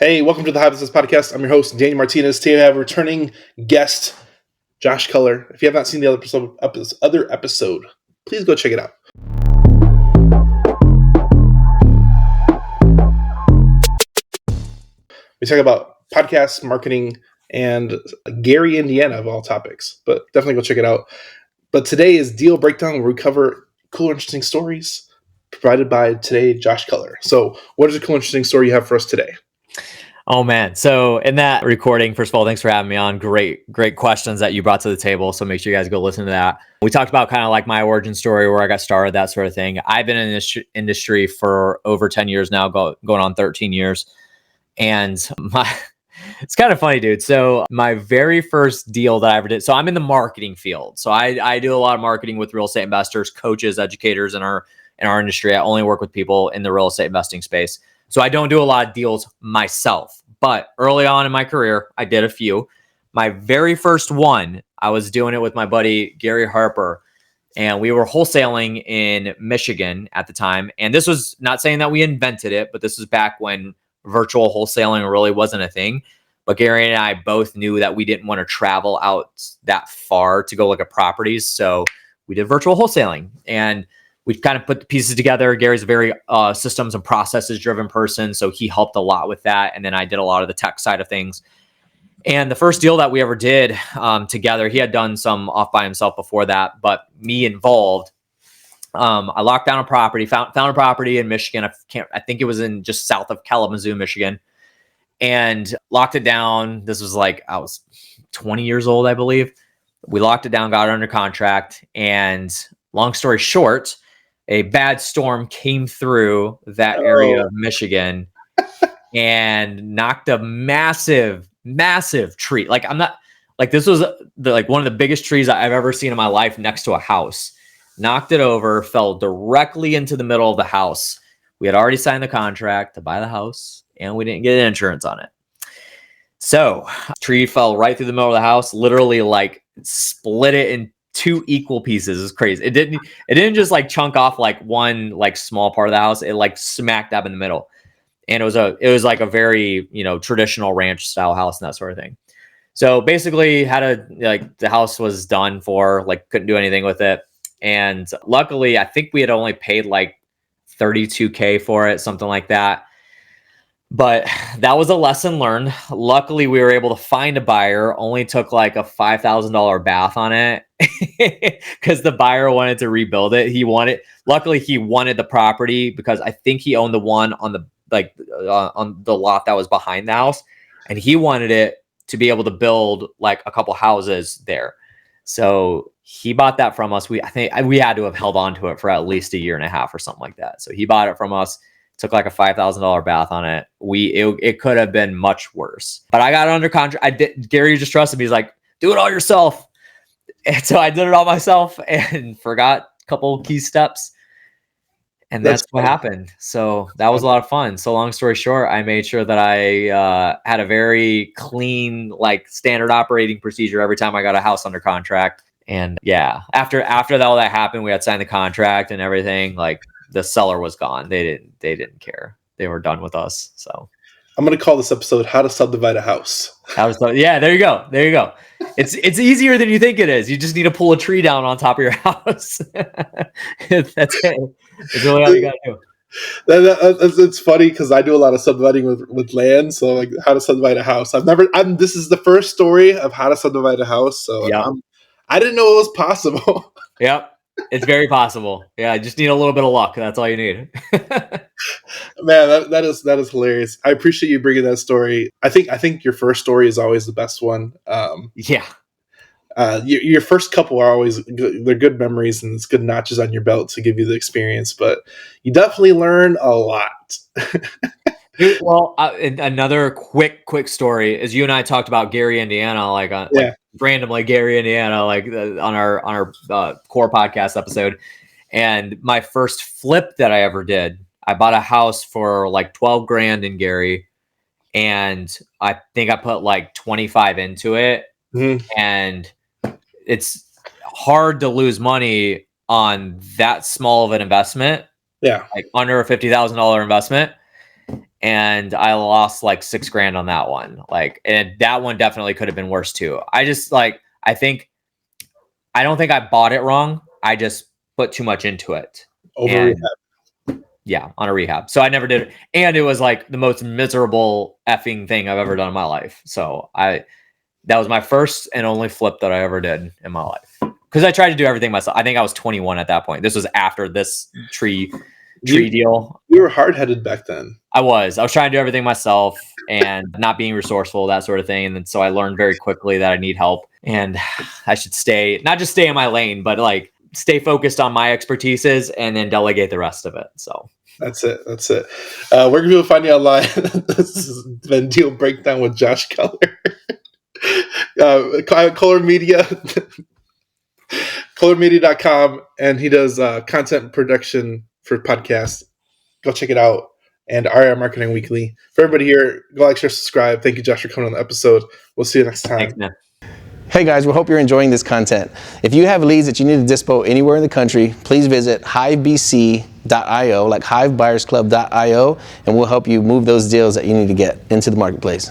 Hey, welcome to the Hive With Us Podcast. I'm your host, Daniel Martinez. Today I have a returning guest, Josh Culler. If you have not seen the other episode, please go check it out. We talk about podcasts, marketing, and Gary, Indiana, of all topics. But definitely go check it out. But today is Deal Breakdown, where we cover cool, interesting stories provided by today, Josh Culler. So what is a cool, interesting story you have for us today? Oh man. So in that recording, first of all, thanks for having me on. Great questions that you brought to the table. So make sure you guys go listen to that. We talked about kind of like my origin story, where I got started, that sort of thing. I've been in this industry for over 10 years now, going on 13 years. And it's kind of funny, dude. So my very first deal that I ever did, so I'm in the marketing field. So I do a lot of marketing with real estate investors, coaches, educators in our industry. I only work with people in the real estate investing space. So I don't do a lot of deals myself, but early on in my career, I did a few. My very first one, I was doing it with my buddy, Gary Harper, and we were wholesaling in Michigan at the time. And this was not saying that we invented it, but this was back when virtual wholesaling really wasn't a thing. But Gary and I both knew that we didn't want to travel out that far to go look at properties. So we did virtual wholesaling, and we kind of put the pieces together. Gary's a very systems and processes driven person, so he helped a lot with that. And then I did a lot of the tech side of things. And the first deal that we ever did together, he had done some off by himself before that, but me involved. I locked down a property, found a property in Michigan. I think it was in just south of Kalamazoo, Michigan, and locked it down. This was like, I was 20 years old, I believe. We locked it down, got it under contract, and long story short, a bad storm came through that area of Michigan and knocked a massive tree. Like, this was one of the biggest trees I've ever seen in my life next to a house. Knocked it over, fell directly into the middle of the house. We had already signed the contract to buy the house, and we didn't get insurance on it. So tree fell right through the middle of the house, literally like split it in two equal pieces. It's crazy. It didn't just like chunk off like one like small part of the house. It like smacked up in the middle. And it was like a very, traditional ranch style house and that sort of thing. So basically the house was done for, like, couldn't do anything with it. And luckily, I think we had only paid like $32K for it, something like that. But that was a lesson learned. Luckily, we were able to find a buyer. Only took like a $5,000 bath on it because the buyer wanted to rebuild it. Luckily, he wanted the property because I think he owned the one on the on the lot that was behind the house, and he wanted it to be able to build like a couple houses there. So he bought that from us. I think we had to have held on to it for at least a year and a half or something like that. So he bought it from us. Took like a $5,000 bath on it. It could have been much worse, but I got it under contract. Gary just trusted me. He's like, do it all yourself. And so I did it all myself and forgot a couple key steps. And that's what happened. So that was a lot of fun. So long story short, I made sure that I had a very clean, like, standard operating procedure every time I got a house under contract. And yeah, after all that happened, we had signed the contract and everything. Like, the seller was gone. They didn't care. They were done with us. So I'm going to call this episode "How to Subdivide a House." Yeah, there you go. It's easier than you think it is. You just need to pull a tree down on top of your house. That's it. It's really all you got to do. It's funny because I do a lot of subdividing with land. So, like, how to subdivide a house. This is the first story of how to subdivide a house. So yep. I didn't know it was possible. Yep. It's very possible. Yeah, I just need a little bit of luck. That's all you need. Man, that is hilarious. I appreciate you bringing that story. I think your first story is always the best one. Yeah. Your first couple are always good. They're good memories, and it's good notches on your belt to give you the experience. But you definitely learn a lot. Well, another quick story is you and I talked about Gary, Indiana, like randomly Gary, Indiana, like on our core podcast episode. And my first flip that I ever did, I bought a house for like 12 grand in Gary, and I think I put like 25 into it. Mm-hmm. And it's hard to lose money on that small of an investment. Yeah, like under a $50,000 investment. and I lost like $6,000 on that one. Like, and that one definitely could have been worse too. I just like, I don't think I bought it wrong. I just put too much into it. Over Yeah, on a rehab. So I never did it. And it was like the most miserable effing thing I've ever done in my life. So that was my first and only flip that I ever did in my life. Because I tried to do everything myself. I think I was 21 at that point. This was after this tree deal. You were hard-headed back then. I was trying to do everything myself and not being resourceful, that sort of thing. And then so I learned very quickly that I need help and I should not just stay in my lane, but like stay focused on my expertises and then delegate the rest of it. So that's it. Where can people find you online? This has been Deal Breakdown with Josh Culler. Culler Media, CullerMedia.com, and he does content production for podcasts. Go check it out. And RR Marketing Weekly. For everybody here, go like, share, subscribe. Thank you, Josh, for coming on the episode. We'll see you next time. Thanks, man. Hey guys, we hope you're enjoying this content. If you have leads that you need to dispo anywhere in the country, please visit hivebc.io, like hivebuyersclub.io, and we'll help you move those deals that you need to get into the marketplace.